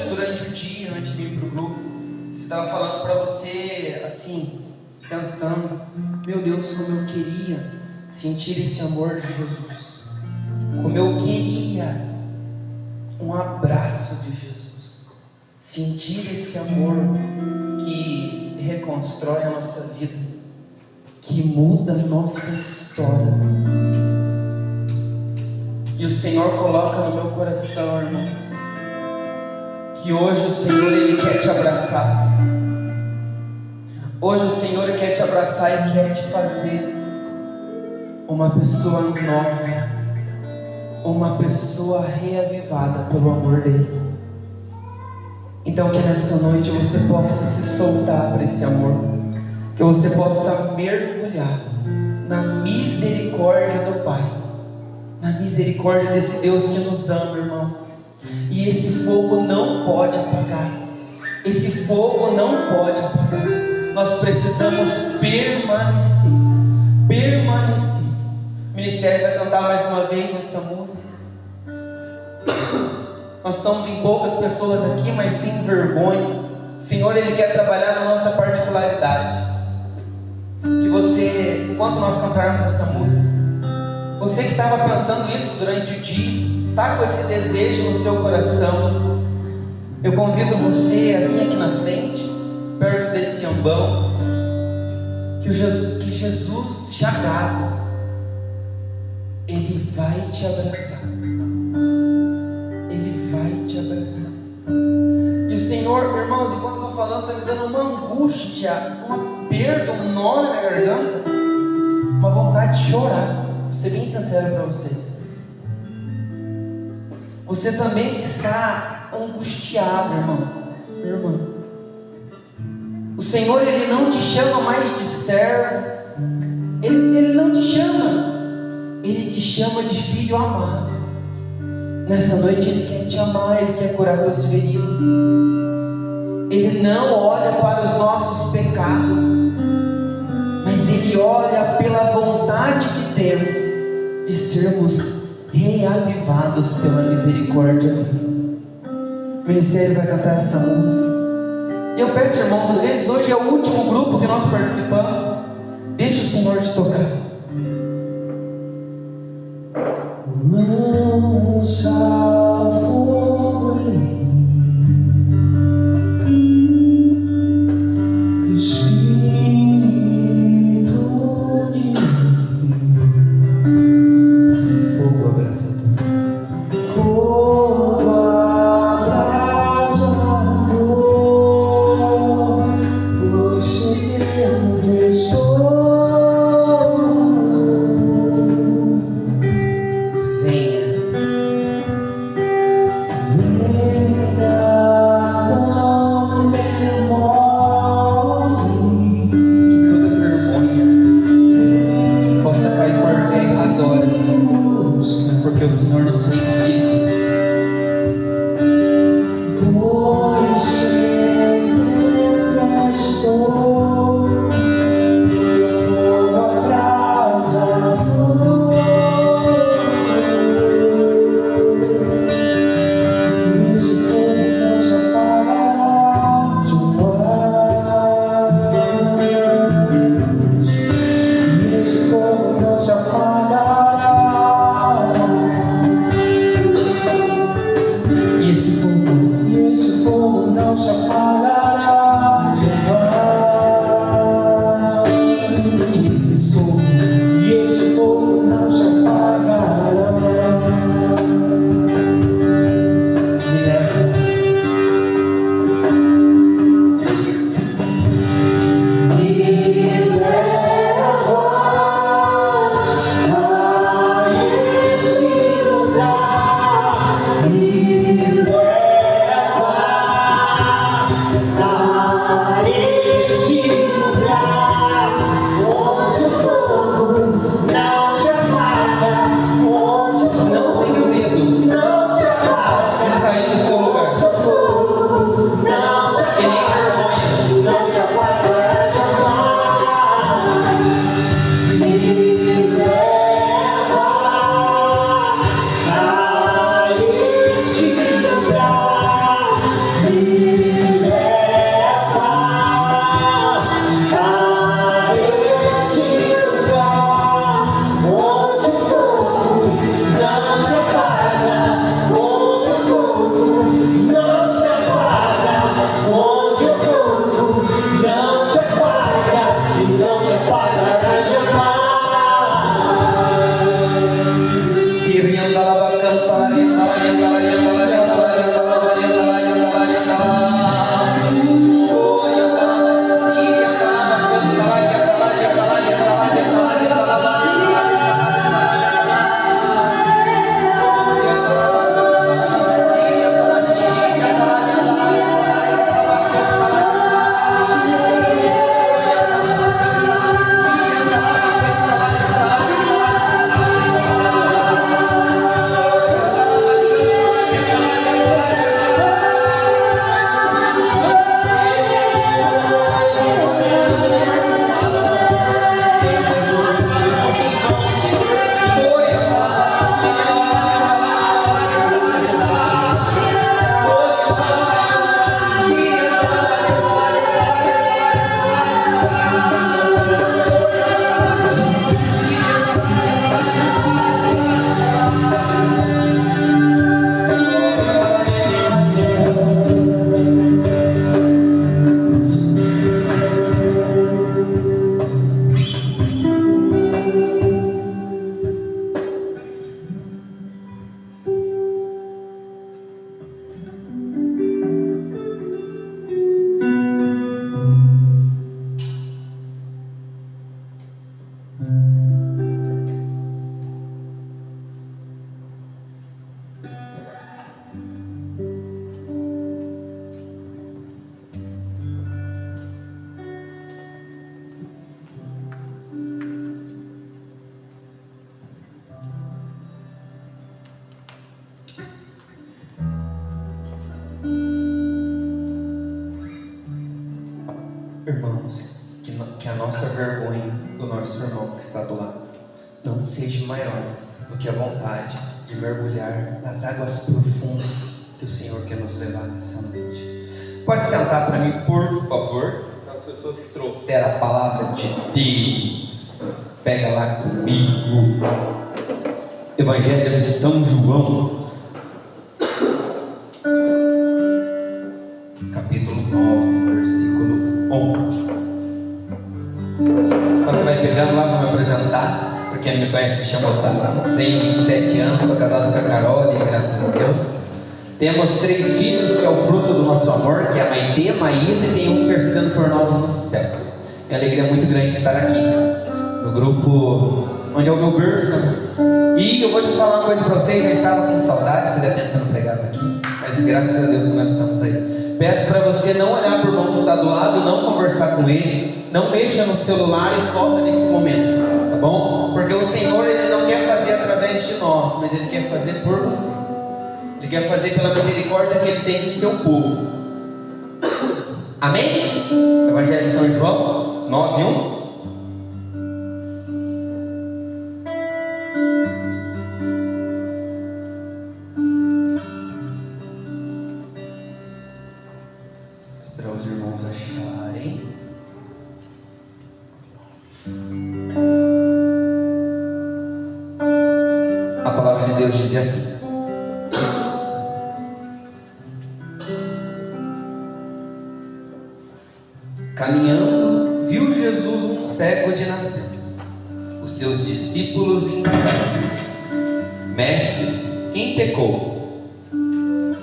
hoje, durante o dia, antes de vir para o grupo, você estava falando para você, assim, pensando: meu Deus, como eu queria sentir esse amor de Jesus, como eu queria um abraço de Jesus, sentir esse amor que reconstrói a nossa vida, que muda a nossa história. E o Senhor coloca no meu coração, irmãos, que hoje o Senhor, Ele quer te abraçar. Hoje o Senhor quer te abraçar e quer te fazer uma pessoa nova, uma pessoa reavivada pelo amor dEle. Então que nessa noite você possa se soltar para esse amor, que você possa mergulhar na misericórdia do Pai, na misericórdia desse Deus que nos ama, irmãos. E esse fogo não pode apagar, esse fogo não pode apagar. Nós precisamos permanecer. O ministério vai cantar mais uma vez essa música. Nós estamos em poucas pessoas aqui, mas sem vergonha. O Senhor, Ele quer trabalhar na nossa particularidade. Que você, enquanto nós cantarmos essa música, você que estava pensando isso durante o dia, está com esse desejo no seu coração, eu convido você a vir aqui na frente, perto desse ambão, que Jesus chagado, Ele vai te abraçar. Ele vai te abraçar. E o Senhor, irmãos, enquanto eu estou falando, está me dando uma angústia, um aperto, um nó na minha garganta, uma vontade de chorar. Vou ser bem sincero para vocês. Você também está angustiado, irmão, irmã. O Senhor, Ele não te chama mais de servo. Ele não te chama. Ele te chama de filho amado. Nessa noite Ele quer te amar, Ele quer curar teus feridos. Ele não olha para os nossos pecados, mas Ele olha pela vontade que temos de sermos reavivados pela misericórdia dEle. O ministério vai cantar essa música. E eu peço, irmãos, às vezes hoje é o último grupo que nós participamos. Deixa o Senhor te tocar. Lança fogo em mim, Espírito de mim. Fogo abraçador. Fogo abraçador, pois sem Deus Irmãos, que a nossa vergonha do nosso irmão que está do lado não seja maior do que a vontade de mergulhar nas águas profundas que o Senhor quer nos levar nessa noite. Pode sentar para mim, por favor. As pessoas que trouxeram a palavra de Deus, pega lá comigo. Evangelho de São João, capítulo 9, versículo 11. Quando você vai pegando lá, vou me apresentar. Para quem não me conhece, me chamo Otávio. Tenho 27 anos, sou casado com a Carol, e graças a Deus. Temos 3 filhos, que é o fruto do nosso amor, que é a Maitê, a Maísa, e tem um intercedendo por nós no céu. Minha alegria é muito grande estar aqui, no grupo onde é o meu berço. E eu vou te falar uma coisa para vocês, já estava com saudade, fazia tempo que eu não pregava aqui, mas graças a Deus que nós estamos aí. Peço para você não olhar para o irmão que está do lado, não conversar com ele, não mexa no celular e foca nesse momento, tá bom? Porque o Senhor, Ele não quer fazer através de nós, mas Ele quer fazer por vocês. Ele quer fazer pela misericórdia que Ele tem do seu povo. Amém? Evangelho de São João 9:1. Esperar os irmãos acharem. A palavra de Deus diz assim: caminhando, viu Jesus um cego de nascença. Os seus discípulos indagaram: Mestre, quem pecou?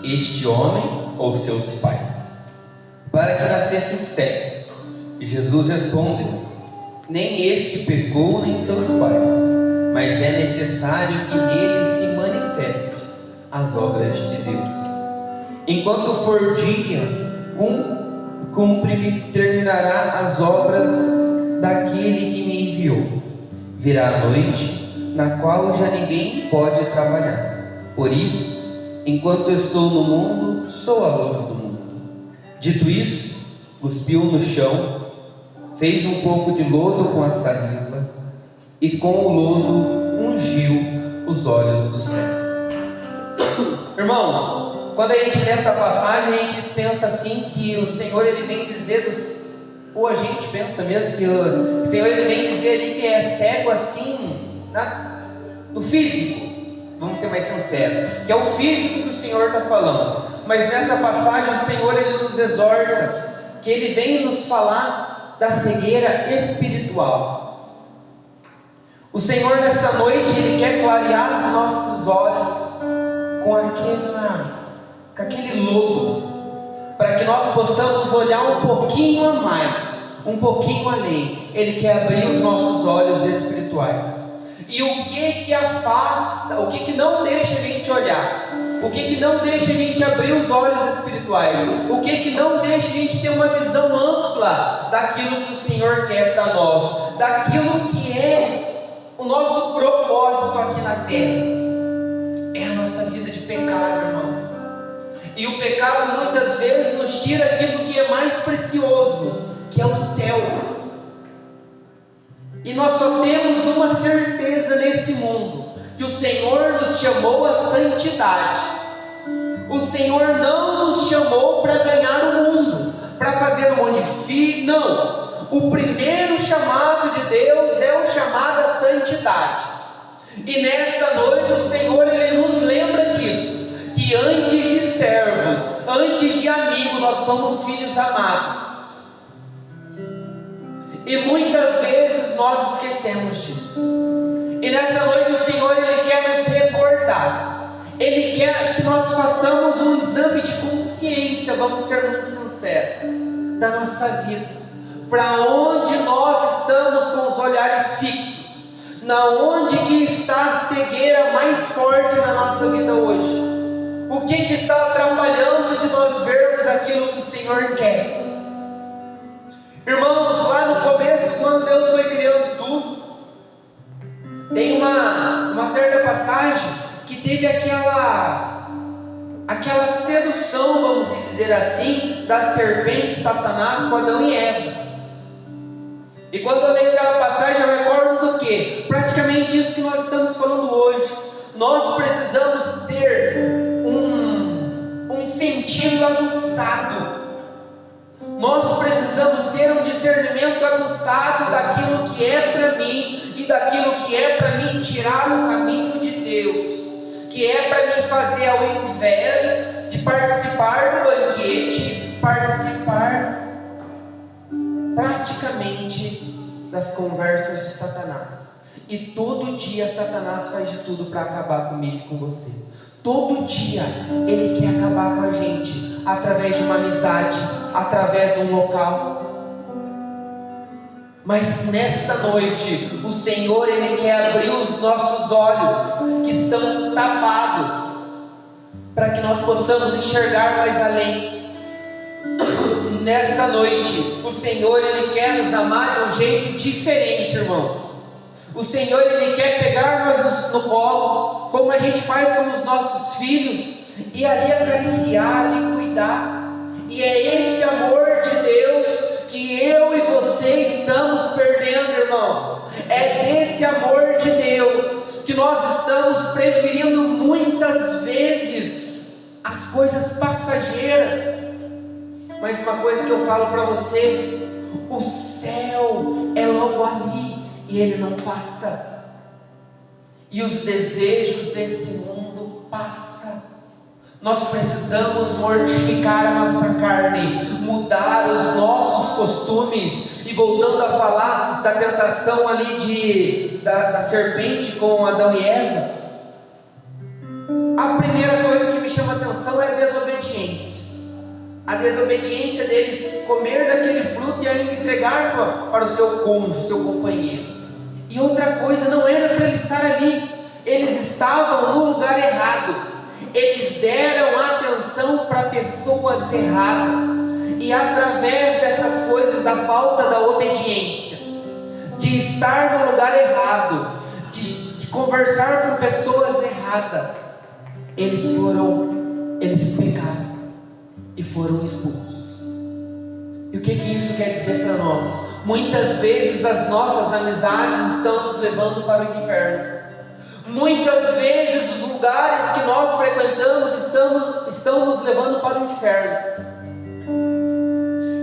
Este homem ou seus pais, para que nascesse cego? E Jesus respondeu: nem este pecou, nem seus pais, mas é necessário que nele se manifeste as obras de Deus. Enquanto for dia, cumpre-me terminará as obras daquele que me enviou. Virá a noite, na qual já ninguém pode trabalhar. Por isso, enquanto estou no mundo, sou a luz do mundo. Dito isso, cuspiu no chão, fez um pouco de lodo com a saliva e com o lodo ungiu os olhos dos cegos. Irmãos, quando a gente lê essa passagem, a gente pensa assim que o Senhor, Ele vem dizer ou a gente pensa mesmo que o Senhor, Ele vem dizer ali que é cego assim no físico. Vamos ser mais sinceros, que é o físico que o Senhor está falando. Mas nessa passagem o Senhor, Ele nos exorta que Ele vem nos falar da cegueira espiritual. O Senhor nessa noite, Ele quer clarear os nossos olhos com aquele lodo, para que nós possamos olhar um pouquinho a mais, um pouquinho além. Ele quer abrir os nossos olhos espirituais. E o que afasta, o que não deixa a gente olhar, o que não deixa a gente abrir os olhos espirituais, o que não deixa a gente ter uma visão ampla daquilo que o Senhor quer para nós, daquilo que é o nosso propósito aqui na terra. É a nossa vida de pecado, irmãos. E o pecado muitas vezes nos tira aquilo que é mais precioso, que é o céu. E nós só temos uma certeza nesse mundo, que o Senhor nos chamou à santidade. O Senhor não nos chamou para ganhar o mundo, para fazer um monte de filho, não. O primeiro chamado de Deus é o chamado à santidade. E nessa noite o Senhor, Ele nos lembra disso, que antes de servos, antes de amigos, nós somos filhos amados. E muitas vezes nós esquecemos disso. E nessa noite o Senhor, Ele quer nos recordar. Ele quer que nós façamos um exame de consciência, vamos ser muito sinceros, da nossa vida. Para onde nós estamos com os olhares fixos? Na onde que está a cegueira mais forte na nossa vida hoje? O que está atrapalhando de nós vermos aquilo que o Senhor quer? Irmãos, lá no começo, quando Deus foi criando tudo, tem uma certa passagem que teve aquela sedução, vamos dizer assim, da serpente Satanás com Adão e Eva. E quando eu leio aquela passagem, eu recordo do quê? Praticamente isso que nós estamos falando hoje. Nós precisamos ter um sentido aguçado. Nós precisamos ter um discernimento aguçado daquilo que é para mim e daquilo que é para me tirar do caminho de Deus, que é para me fazer, ao invés de participar do banquete, participar praticamente das conversas de Satanás. E todo dia Satanás faz de tudo para acabar comigo e com você. Todo dia ele quer acabar com a gente, através de uma amizade, através de um local. Mas nessa noite, o Senhor, Ele quer abrir os nossos olhos, que estão tapados, para que nós possamos enxergar mais além. Nessa noite, o Senhor, Ele quer nos amar de um jeito diferente, irmãos. O Senhor, Ele quer pegar nós no colo, como a gente faz com os nossos filhos, e ali acariciar, ali cuidar. E é esse amor de Deus que eu e você estamos perdendo, irmãos. É desse amor de Deus que nós estamos preferindo muitas vezes as coisas passageiras. Mas uma coisa que eu falo para você: o céu é logo ali e ele não passa. E os desejos desse mundo passam. Nós precisamos mortificar a nossa carne, mudar os nossos costumes. E voltando a falar da tentação ali da serpente com Adão e Eva, a primeira coisa que me chama a atenção é a desobediência. A desobediência deles comer daquele fruto e ainda entregar para o seu cônjuge, seu companheiro. E outra coisa, não era para ele estar ali, eles estavam no lugar errado. Eles deram atenção para pessoas erradas, e através dessas coisas, da falta da obediência, de estar no lugar errado, de conversar com pessoas erradas, eles pecaram e foram expulsos. E o que isso quer dizer para nós? Muitas vezes as nossas amizades estão nos levando para o inferno. Muitas vezes os lugares que nós frequentamos estão nos levando para o inferno.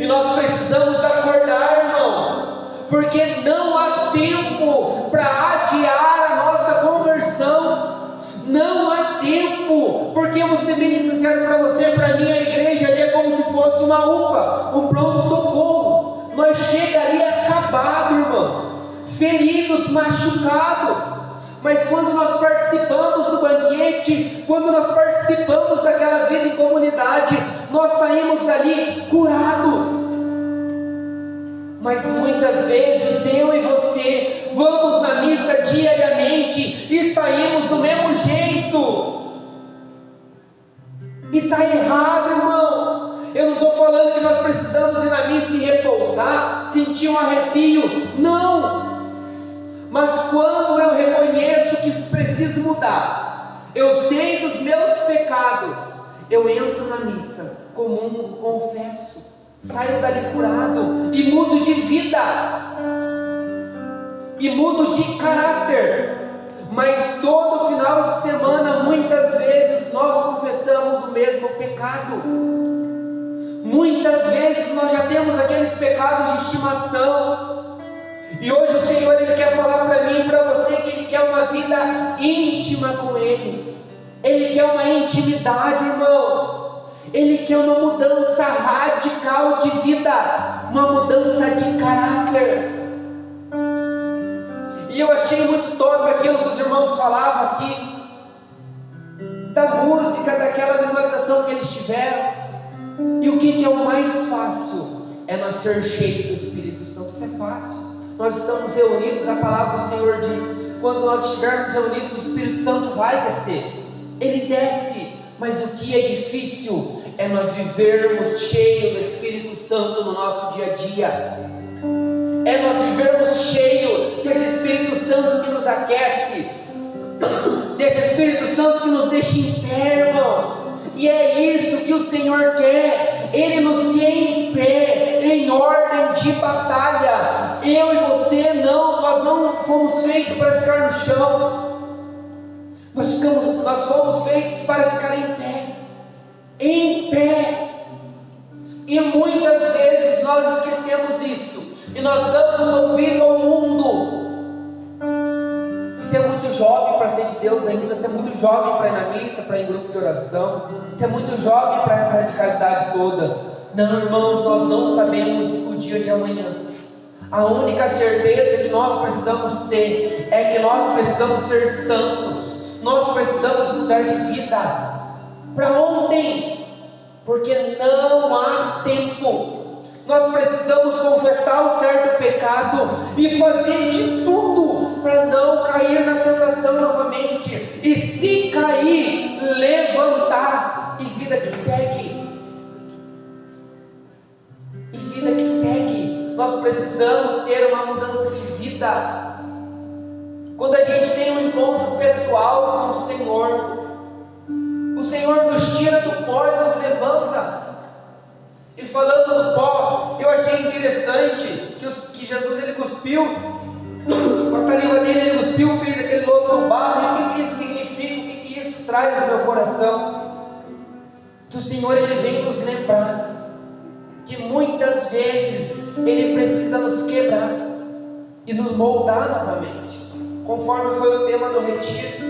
E nós precisamos acordar, irmãos, porque não há tempo para adiar a nossa conversão. Não há tempo, porque eu vou ser bem sincero para você, para mim a igreja ali é como se fosse uma UPA, um pronto-socorro. Nós chegamos ali acabados, irmãos, feridos, machucados. Mas quando nós participamos do banquete, quando nós participamos daquela vida em comunidade, nós saímos dali curados. Mas muitas vezes eu e você vamos na missa diariamente e saímos do mesmo jeito. E está errado, irmãos. Eu não estou falando que nós precisamos ir na missa e repousar, sentir um arrepio. Não! Mas quando eu reconheço que isso precisa mudar, eu sei dos meus pecados, eu entro na missa, comungo, confesso, saio dali curado e mudo de vida, e mudo de caráter. Mas todo final de semana, muitas vezes nós confessamos o mesmo pecado. Muitas vezes nós já temos aqueles pecados de estimação. E hoje o Senhor, Ele quer falar para mim e para você que Ele quer uma vida íntima com Ele. Ele quer uma intimidade, irmãos. Ele quer uma mudança radical de vida, uma mudança de caráter. E eu achei muito top aquilo que os irmãos falavam aqui, da música, daquela visualização que eles tiveram. E o que é o mais fácil? É nós ser cheios do Espírito Santo. Isso é fácil. Nós estamos reunidos, a palavra do Senhor diz, quando nós estivermos reunidos, o Espírito Santo vai descer. Ele desce, mas o que é difícil é nós vivermos cheios do Espírito Santo no nosso dia a dia. É nós vivermos cheios desse Espírito Santo que nos aquece, desse Espírito Santo que nos deixa em pé, irmãos. E é isso que o Senhor quer. Ele nos tem em pé, em ordem de batalha. Eu e fomos feitos para ficar no chão. Nós fomos feitos para ficar em pé. Em pé. E muitas vezes nós esquecemos isso. E nós damos ouvido ao mundo. Você é muito jovem para ser de Deus ainda. Você é muito jovem para ir na missa, para ir em grupo de oração. Você é muito jovem para essa radicalidade toda. Não, irmãos, nós não sabemos o dia de amanhã. A única certeza que nós precisamos ter é que nós precisamos ser santos. Nós precisamos mudar de vida para ontem, porque não há tempo. Nós precisamos confessar um certo pecado e fazer de tudo para não cair na tentação novamente. E se cair, levantar e vida que segue. E vida que segue. Nós precisamos ter uma mudança de vida. Quando a gente tem um encontro pessoal com o Senhor nos tira do pó e nos levanta. E falando do pó, eu achei interessante que Jesus ele cuspiu, com a saliva dele ele cuspiu, fez aquele lodo no barro. E o que isso significa? O que isso traz no meu coração? Que o Senhor ele vem nos lembrar que muitas vezes ele precisa nos quebrar e nos moldar novamente, conforme foi o tema do retiro.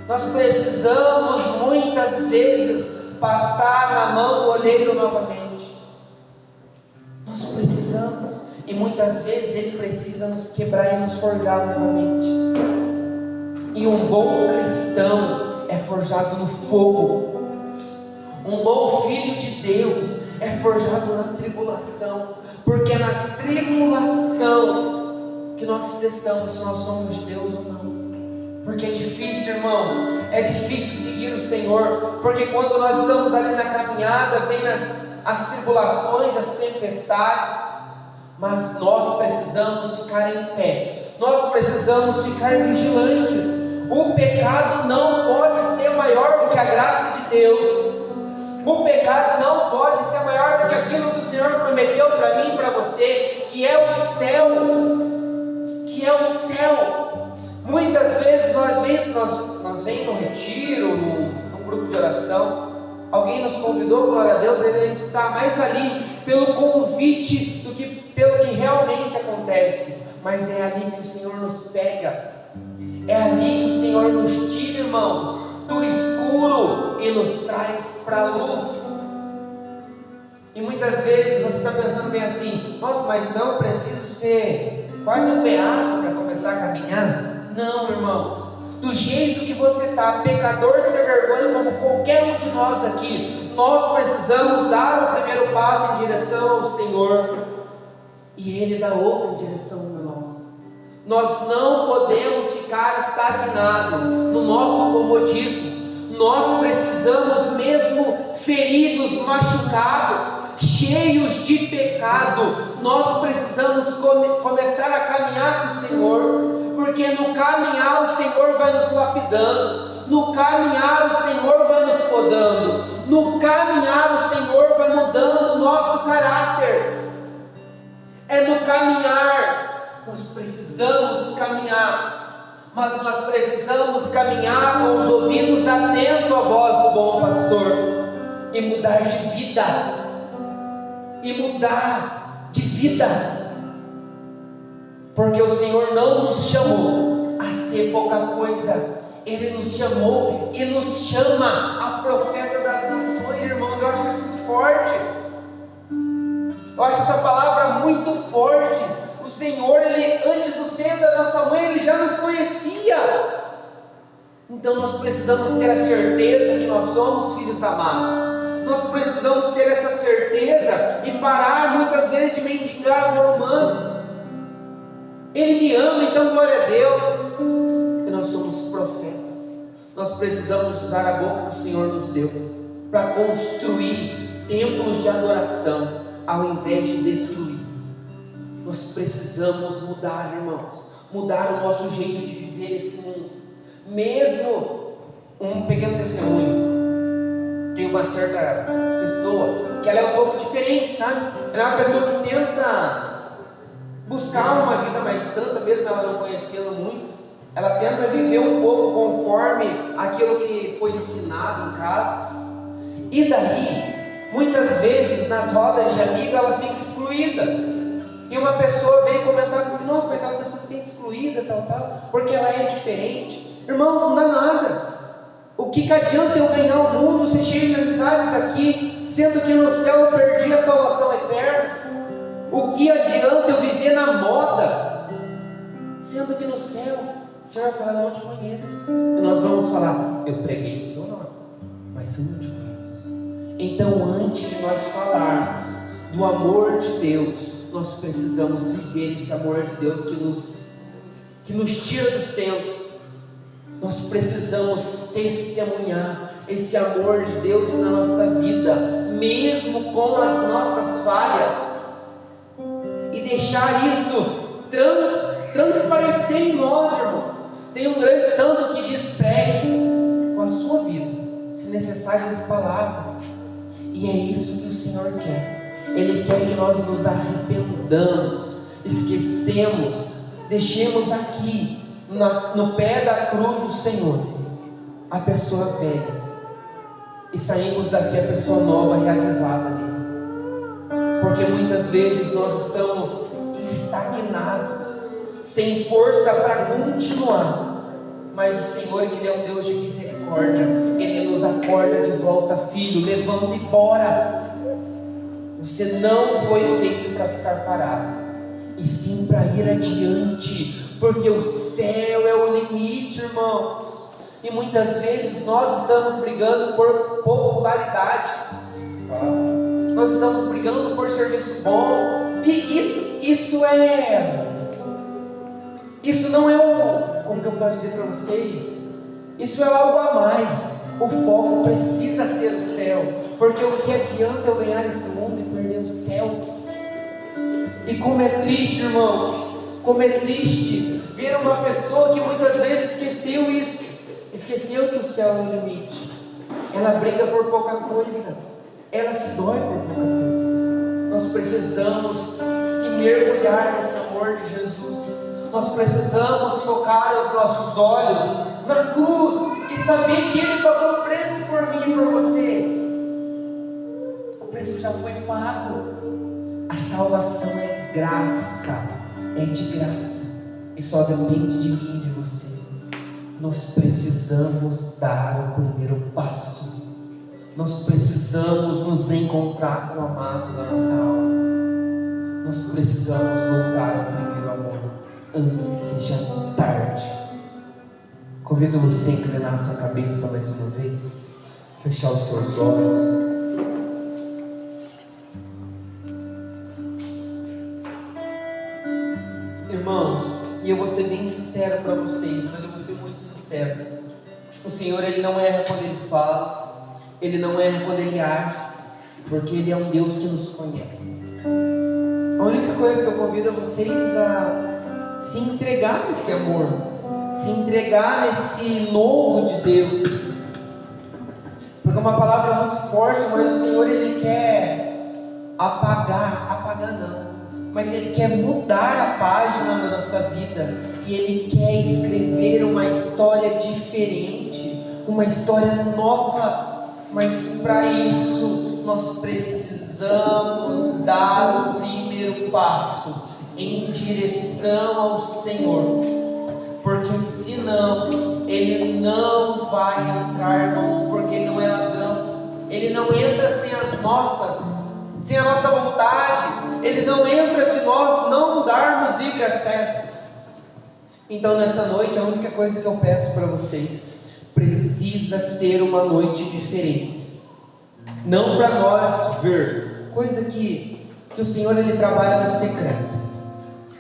Nós precisamos muitas vezes passar na mão do oleiro novamente. Nós precisamos, e muitas vezes ele precisa nos quebrar e nos forjar novamente. E um bom cristão é forjado no fogo. Um bom filho de Deus é forjado na tribulação, porque é na tribulação que nós testamos se nós somos de Deus ou não. Porque é difícil, irmãos, é difícil seguir o Senhor, porque quando nós estamos ali na caminhada, vem as tribulações, as tempestades, mas nós precisamos ficar em pé, nós precisamos ficar vigilantes. O pecado não pode ser maior do que a graça de Deus. O pecado não pode ser maior do que aquilo que o Senhor prometeu para mim e para você, que é o céu. Que é o céu. Muitas vezes nós vem no retiro, num grupo de oração, alguém nos convidou, glória a Deus, às vezes a gente está mais ali pelo convite do que pelo que realmente acontece. Mas é ali que o Senhor nos pega, é ali que o Senhor nos tira, irmãos, do escuro e nos traz para a luz. E muitas vezes você está pensando bem assim: nossa, mas não preciso ser quase um beato para começar a caminhar. Não, irmãos, do jeito que você está, pecador sem vergonha como qualquer um de nós aqui, nós precisamos dar o primeiro passo em direção ao Senhor, e Ele dá outra direção para nós. Nós não podemos ficar estagnados no nosso comodismo. Nós precisamos, mesmo feridos, machucados, cheios de pecado, nós precisamos começar a caminhar com o Senhor, porque no caminhar o Senhor vai nos lapidando, no caminhar o Senhor vai nos podando, no caminhar o Senhor vai mudando o nosso caráter. É no caminhar, nós precisamos caminhar, mas nós precisamos caminhar com os ouvidos atentos à voz do bom pastor, e mudar de vida, porque o Senhor não nos chamou a ser pouca coisa, Ele nos chamou e nos chama a profeta das nações, irmãos. Eu acho isso muito forte, eu acho essa palavra muito forte. O Senhor, Ele, antes do seio da nossa mãe, Ele já nos conhecia. Então nós precisamos ter a certeza que nós somos filhos amados. Nós precisamos ter essa certeza e parar muitas vezes de mendigar o amor humano. Ele me ama, então glória a Deus. E nós somos profetas. Nós precisamos usar a boca que o Senhor nos deu para construir templos de adoração, ao invés de destruir. Nós precisamos mudar, irmãos, mudar o nosso jeito de viver esse mundo. Mesmo um pequeno testemunho, tem uma certa pessoa que ela é um pouco diferente, sabe? Ela é uma pessoa que tenta buscar uma vida mais santa, mesmo ela não conhecendo muito. Ela tenta viver um pouco conforme aquilo que foi ensinado em casa. E daí, muitas vezes, nas rodas de amigo, ela fica excluída. E uma pessoa vem comentar comigo: nossa, mas aquela pessoa se sente excluída, tal, porque ela é diferente. Irmãos, não dá nada. O que adianta eu ganhar o mundo, ser cheio de amizades aqui, sendo que no céu eu perdi a salvação eterna? O que adianta eu viver na moda, sendo que no céu o Senhor vai falar: eu não te conheço. E nós vamos falar: eu preguei em seu nome, mas eu não te conheço. Então, antes de nós falarmos do amor de Deus, nós precisamos viver esse amor de Deus que nos tira do centro. Nós precisamos testemunhar esse amor de Deus na nossa vida, mesmo com as nossas falhas, e deixar isso transparecer em nós, irmãos. Tem um grande santo que diz: pregue com a sua vida, se necessário, as palavras. E é isso que o Senhor quer. Ele quer que nós nos arrependamos, esquecemos, deixemos aqui no pé da cruz do Senhor a pessoa velha, e saímos daqui a pessoa nova, reavivada nele. Porque muitas vezes nós estamos estagnados, sem força para continuar. Mas o Senhor, que Ele é um Deus de misericórdia, Ele nos acorda de volta: filho, levanta e bora. Você não foi feito para ficar parado, e sim para ir adiante, porque o céu é o limite, irmãos. E muitas vezes nós estamos brigando por popularidade, nós estamos brigando por serviço bom, e isso não é como que eu posso dizer para vocês? Isso é algo a mais. O foco precisa ser o céu, porque o que adianta eu ganhar esse mundo e perder o céu? E como é triste, irmãos, como é triste ver uma pessoa que muitas vezes esqueceu isso, esqueceu que o céu é o limite. Ela briga por pouca coisa, ela se dói por pouca coisa. Nós precisamos se mergulhar nesse amor de Jesus. Nós precisamos focar os nossos olhos na cruz e saber que Ele pagou o preço por mim e por você. O preço já foi pago. A salvação é graça, é de graça, e só depende de mim e de você. Nós precisamos dar o primeiro passo. Nós precisamos nos encontrar com o amado da nossa alma. Nós precisamos voltar ao primeiro amor, antes que seja tarde. Convido você a inclinar a sua cabeça mais uma vez, fechar os seus olhos. Irmãos, e eu vou ser bem sincero para vocês, mas eu vou ser muito sincero. O Senhor, Ele não erra quando Ele fala, Ele não erra quando Ele age, porque Ele é um Deus que nos conhece. A única coisa que eu convido a vocês a se entregar nesse amor, se entregar nesse novo de Deus, porque é uma palavra muito forte, mas o Senhor, Ele quer apagar não, mas Ele quer mudar a página da nossa vida, e Ele quer escrever uma história diferente, uma história nova. Mas para isso nós precisamos dar o primeiro passo em direção ao Senhor, porque senão Ele não vai entrar, irmãos, porque Ele não é ladrão. Ele não entra sem a nossa vontade. Ele não entra se nós não darmos livre acesso. Então nessa noite, a única coisa que eu peço para vocês: precisa ser uma noite diferente. Não para nós ver, coisa que o Senhor, Ele trabalha no secreto,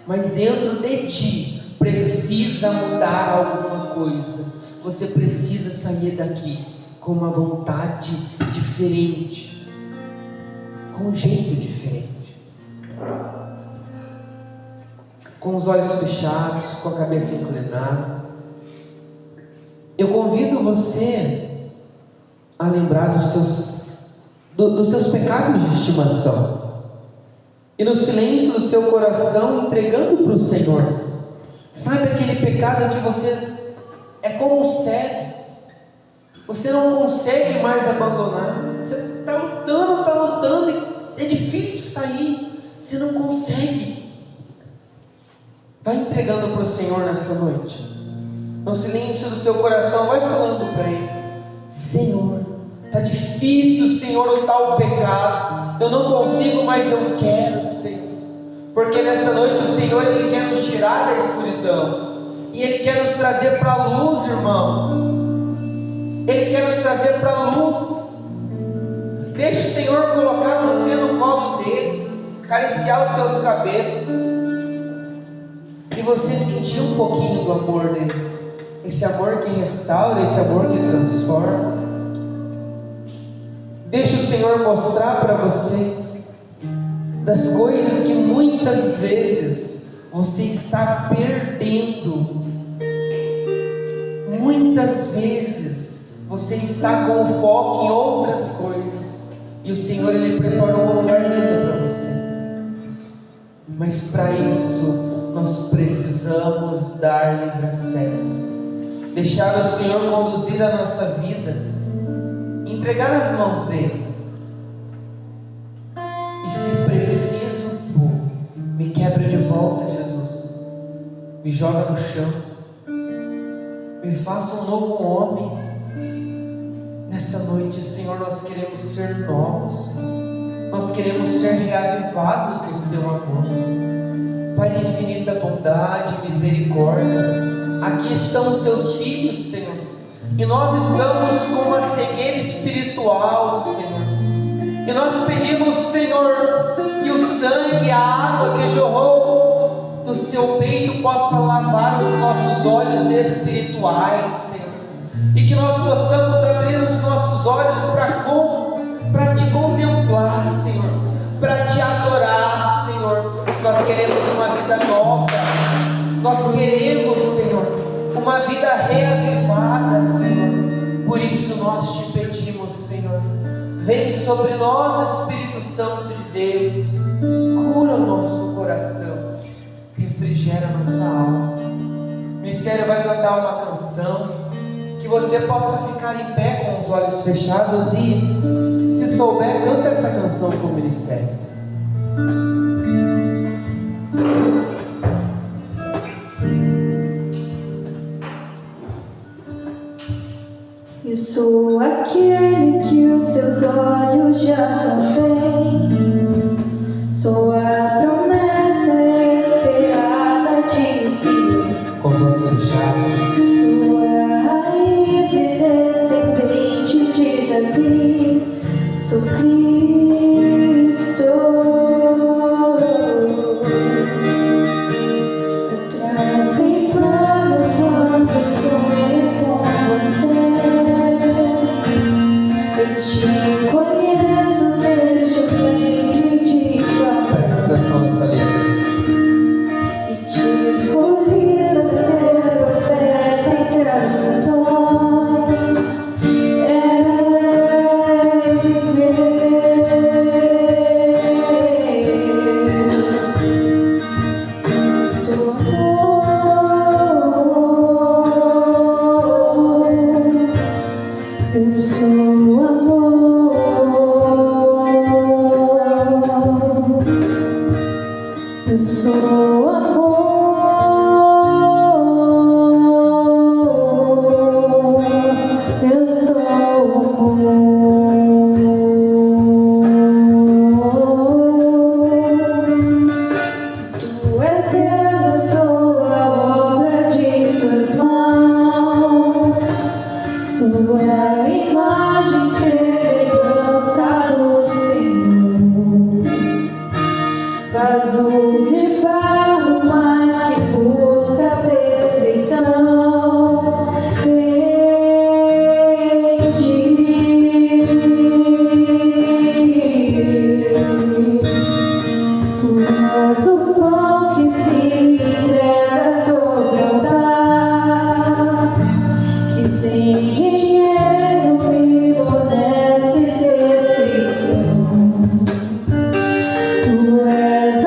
mas dentro de ti precisa mudar alguma coisa. Você precisa sair daqui com uma vontade diferente, com um jeito diferente, com os olhos fechados, com a cabeça inclinada. Eu convido você a lembrar dos seus pecados de estimação. e no silêncio do seu coração entregando para o Senhor. Sabe aquele pecado que você é como um cego, você não consegue mais abandonar, você está lutando, e é difícil sair, você não consegue. Vai entregando para o Senhor nessa noite, no silêncio do seu coração, vai falando para Ele: Senhor, está difícil, Senhor, o tal pecado, eu não consigo, mas eu quero, Senhor. Porque nessa noite o Senhor, Ele quer nos tirar da escuridão, e Ele quer nos trazer para a luz, irmãos. Ele quer nos trazer para a luz. Deixe o Senhor colocar você no colo dele, acariciar os seus cabelos, e você sentir um pouquinho do amor dele. Esse amor que restaura, esse amor que transforma. Deixe o Senhor mostrar para você das coisas que muitas vezes você está perdendo. Muitas vezes você está com o foco em outras coisas, e o Senhor, Ele preparou um lugar lindo para você. Mas para isso nós precisamos dar livre acesso, deixar o Senhor conduzir a nossa vida, entregar nas mãos dele. E se preciso for, me quebra de volta, Jesus, me joga no chão, me faça um novo homem. Nessa noite, Senhor, nós queremos ser novos, nós queremos ser reavivados no seu amor. Pai de infinita bondade e misericórdia, aqui estão os seus filhos, Senhor, e nós estamos com uma cegueira espiritual, Senhor, e nós pedimos, Senhor, que o sangue, a água que jorrou do seu peito possa lavar os nossos olhos espirituais, Senhor, e que nós possamos abrir os nossos olhos para te contemplar, Senhor, para te adorar, Senhor. Nós queremos uma vida nova, nós queremos, Senhor, uma vida reavivada, Senhor. Por isso nós te pedimos, Senhor, vem sobre nós, Espírito Santo de Deus, cura o nosso coração, refrigera a nossa alma. O ministério vai cantar uma canção, que você possa ficar em pé com os olhos fechados e, se souber, canta essa canção com o ministério. Eu sou aquele que os seus olhos já veem, sou a promessa esperada de si, Com os olhos fechados. sou a raiz e descendente de Davi, sou Cristo. Eu tracei planos amplos, sonhei com você. Eu te conheço desde o ventre de tua mãe. Presta atenção nessa letra. E te escolhi para ser profeta entre as nações. És meu. Eu sou amor. Eu sou amor. Eu sou amor. Eu sou amor. Tu és Deus, eu sou a obra de tuas mãos. Sou a imagem e semelhança do Senhor. Vaso de barro, mas que busca a perfeição em ti. Tu és o pão que se entrega sobre o altar, que sem dinheiro me forneces refeição. Tu és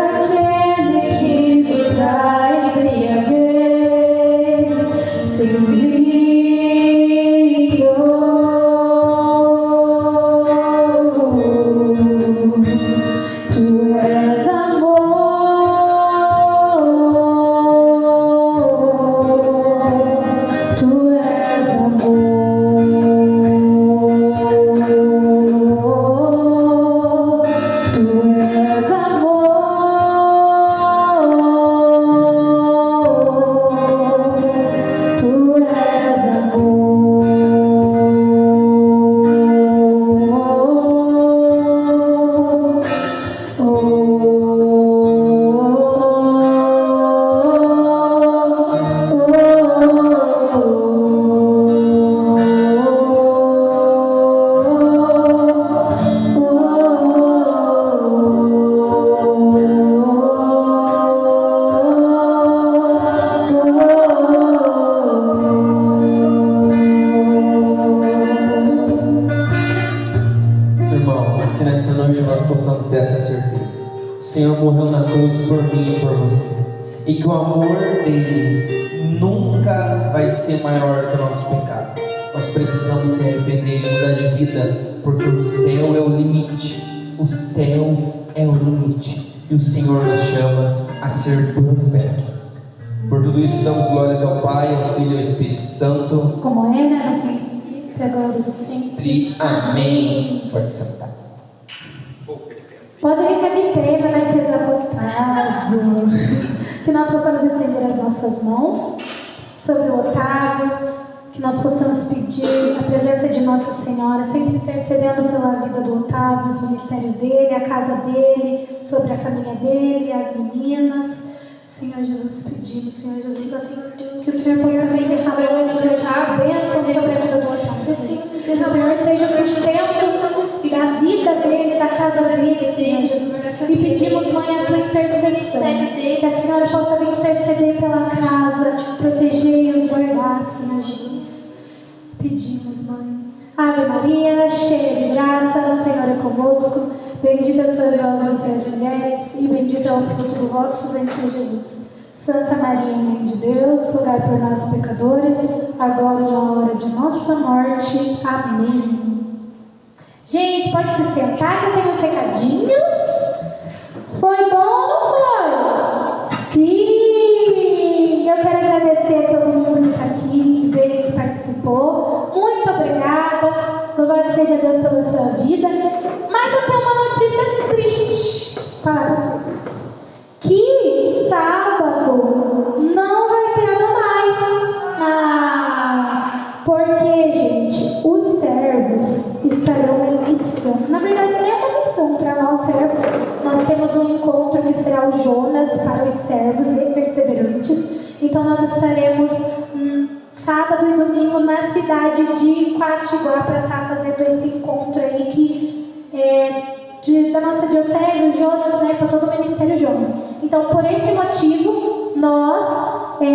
essa certeza. O Senhor morreu na cruz por mim e por você. E que o amor dele nunca vai ser maior que o nosso pecado. Nós precisamos se arrepender e mudar de vida, porque o céu é o limite. O céu é o limite. E o Senhor nos chama a ser profetas. Por tudo isso, damos glórias ao Pai, ao Filho e ao Espírito Santo. Como era no princípio, agora e sempre. Amém. Pode sentar. Pode ficar de pé, mas vai ser desabotado. Que nós possamos estender as nossas mãos sobre o Otávio. Que nós possamos pedir a presença de Nossa Senhora, sempre intercedendo pela vida do Otávio, os ministérios dele, a casa dele, sobre a família dele, as meninas. Senhor Jesus, pedimos, Senhor Jesus, assim, que o Senhor possa vir derramar as bênçãos sobre a vida do Otávio. Que o Senhor seja o sustento da vida dele, da casa dele, Senhor Jesus. E pedimos, Mãe, a tua intercessão. Que a Senhora possa vir interceder pela casa, proteger e os guardar, Senhor Jesus. Pedimos, Mãe. Ave Maria, cheia de graça, o Senhor é convosco. Bendita sois vós entre as mulheres, e bendito é o fruto do vosso ventre, Jesus. Santa Maria, Mãe de Deus, rogai por nós, pecadores, agora e na hora de nossa morte. Amém. Gente, pode se sentar que eu tenho uns recadinhos. Foi bom ou não foi? Sim! Eu quero agradecer a todo mundo que está aqui, que veio, que participou. Muito obrigada. Louvado seja Deus pela sua vida. Mas eu tenho uma notícia triste para vocês. Que sábado não vai ter Adonai. Porque, gente, os servos estarão em missão. Na verdade, é uma missão para nós servos. Nós temos um encontro que será o Jonas para os servos e perseverantes. Então, nós estaremos sábado e domingo na cidade de Quatiguá para estar fazendo esse encontro aí que da nossa diocese, o Jonas, né, para todo o Ministério Jonas. Então, por esse motivo, nós não